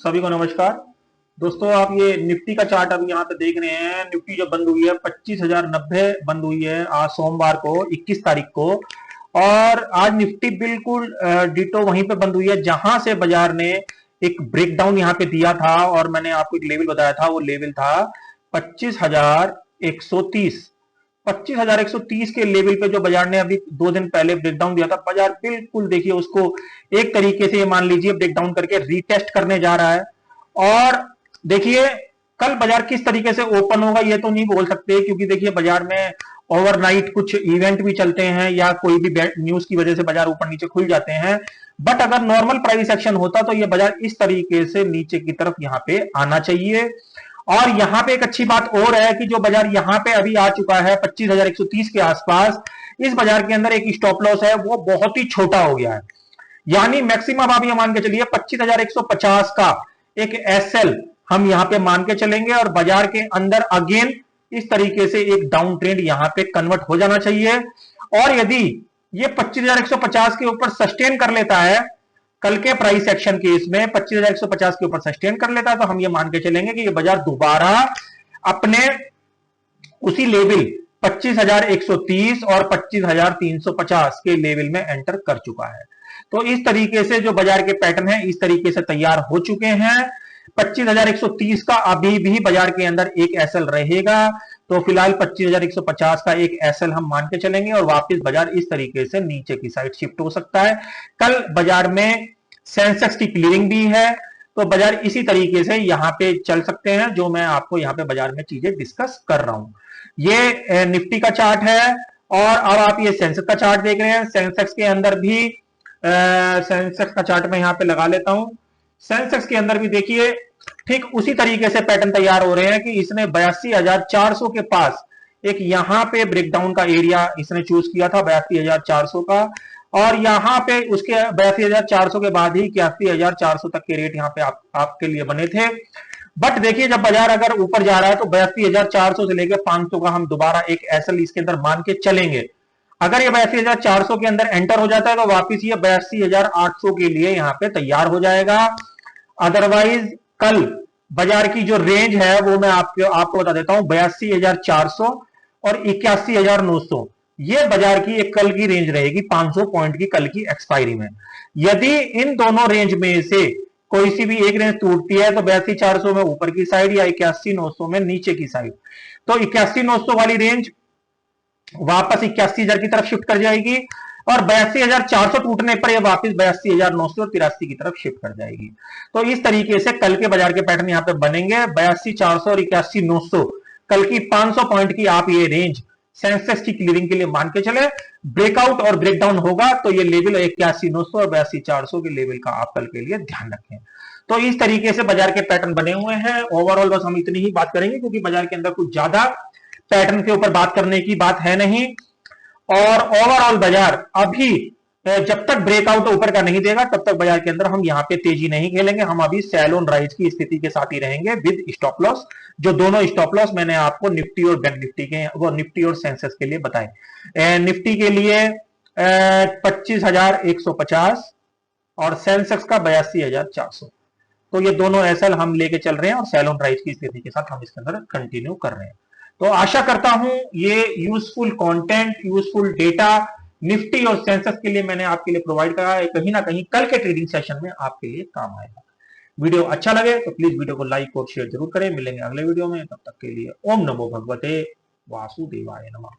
सभी को नमस्कार। दोस्तों, आप ये निफ्टी का चार्ट अभी यहाँ पे देख रहे हैं। निफ्टी जो बंद हुई है 25,090 बंद हुई है आज सोमवार को 21 तारीख को। और आज निफ्टी बिल्कुल डिटो वहीं पे बंद हुई है जहां से बाजार ने एक ब्रेकडाउन यहाँ पे दिया था और मैंने आपको एक लेवल बताया था। वो लेवल था 25,130। 25,130 के लेवल पे जो बाजार ने अभी 2 दिन पहले ब्रेकडाउन दिया था, बाजार बिल्कुल देखिए उसको एक तरीके से मान लीजिए ब्रेकडाउन करके रीटेस्ट करने जा रहा है। और देखिए कल बाजार किस तरीके से ओपन होगा ये तो नहीं बोल सकते, क्योंकि देखिए बाजार में ओवरनाइट कुछ इवेंट भी चलते हैं या कोई भी न्यूज की वजह से बाजार ऊपर नीचे खुल जाते हैं। बट अगर नॉर्मल प्राइस एक्शन होता तो ये बाजार इस तरीके से नीचे की तरफ यहाँ पे आना चाहिए। और यहां पे एक अच्छी बात और है कि जो बाजार यहां पे अभी आ चुका है 25,130 के आसपास, इस बाजार के अंदर एक स्टॉप लॉस है वो बहुत ही छोटा हो गया है। यानी मैक्सिमम आप ये मान के चलिए 25,150 का एक एसएल हम यहां पे मान के चलेंगे और बाजार के अंदर अगेन इस तरीके से एक डाउन ट्रेंड यहां पे कन्वर्ट हो जाना चाहिए। और यदि ये 25,150 के ऊपर सस्टेन कर लेता है, कल के प्राइस एक्शन केस में 25,150 के ऊपर सस्टेन कर लेता है, तो हम ये मान के चलेंगे कि ये बाजार दोबारा अपने उसी लेवल 25,130 और 25,350 के लेवल में एंटर कर चुका है। तो इस तरीके से जो बाजार के पैटर्न है इस तरीके से तैयार हो चुके हैं। 25,130 का अभी भी बाजार के अंदर एक एसएल रहेगा, तो फिलहाल 25,150 का एक एसएल हम मान के चलेंगे और वापस बाजार इस तरीके से नीचे की साइड शिफ्ट हो सकता है। कल बाजार में सेंसेक्स की क्लियरिंग भी है, तो बाजार इसी तरीके से यहां पे चल सकते हैं जो मैं आपको यहां पे बाजार में चीजें डिस्कस कर रहा हूं। ये निफ्टी का चार्ट है और अब आप ये सेंसेक्स का चार्ट देख रहे हैं। सेंसेक्स के अंदर भी सेंसेक्स का चार्ट मैं यहां पे लगा लेता हूं। सेंसेक्स के अंदर भी देखिए ठीक उसी तरीके से पैटर्न तैयार हो रहे हैं कि इसने 82,400 के पास एक यहां पे ब्रेकडाउन का एरिया इसने चूज किया था 82,400 का, और यहां पे उसके 82,400 के बाद ही 81,400 तक के रेट यहां पे आपके लिए बने थे। बट देखिए जब बाजार अगर ऊपर जा रहा है तो 82,400 से लेकर 500 का हम दोबारा एक एसएल इसके अंदर मान के चलेंगे। अगर ये 82,400 के अंदर एंटर हो जाता है तो वापिस ये 82,800 के लिए यहां पे तैयार हो जाएगा। अदरवाइज कल बाजार की जो रेंज है वो मैं आपको बता देता हूं, 82,400 और 81,900 ये बाजार की एक कल की रेंज रहेगी 500 पॉइंट की कल की एक्सपायरी में। यदि इन दोनों रेंज में से कोई सी भी एक रेंज टूटती है तो 82,400 में ऊपर की साइड या 81,900 में नीचे की साइड, तो 81,900 वाली रेंज वापस 81,000 की तरफ शिफ्ट कर जाएगी और 82,400 टूटने पर यह वापस 82,900 और 83 की तरफ शिफ्ट कर जाएगी। तो इस तरीके से कल के बाजार के पैटर्न यहां पे बनेंगे। 82,400 और 81,900 कल की 500 पॉइंट की आप ये रेंज सेंसेक्स की क्लियरिंग के लिए मान के चले। ब्रेकआउट और ब्रेकडाउन होगा तो ये लेवल 81,900 और 82,400 के लेवल का आप कल के लिए ध्यान रखें। तो इस तरीके से बाजार के पैटर्न बने हुए हैं। ओवरऑल बस हम इतनी ही बात करेंगे क्योंकि बाजार के अंदर कुछ ज्यादा पैटर्न के ऊपर बात करने की बात है नहीं। और ओवरऑल बाजार अभी जब तक ब्रेकआउट ऊपर का नहीं देगा तब तक बाजार के अंदर हम यहां पे तेजी नहीं खेलेंगे। हम अभी सेल ऑन राइज की स्थिति के साथ ही रहेंगे विद स्टॉप लॉस। जो दोनों स्टॉप लॉस मैंने आपको निफ्टी और बैंक निफ्टी के वो निफ्टी और सेंसेक्स के लिए बताए। निफ्टी के लिए 25,150 और सेंसेक्स का 82,400। तो ये दोनों एसएल हम लेके चल रहे हैं और सेल ऑन राइज की स्थिति के साथ हम इसके अंदर कंटिन्यू कर रहे हैं। तो आशा करता हूं ये useful content, useful data Nifty और सेंसेक्स के लिए मैंने आपके लिए प्रोवाइड करा है, कहीं ना कहीं कल के ट्रेडिंग सेशन में आपके लिए काम आएगा। वीडियो अच्छा लगे तो प्लीज वीडियो को लाइक और शेयर जरूर करें। मिलेंगे अगले वीडियो में, तब तक के लिए ओम नमो भगवते वासुदेवाय नमः।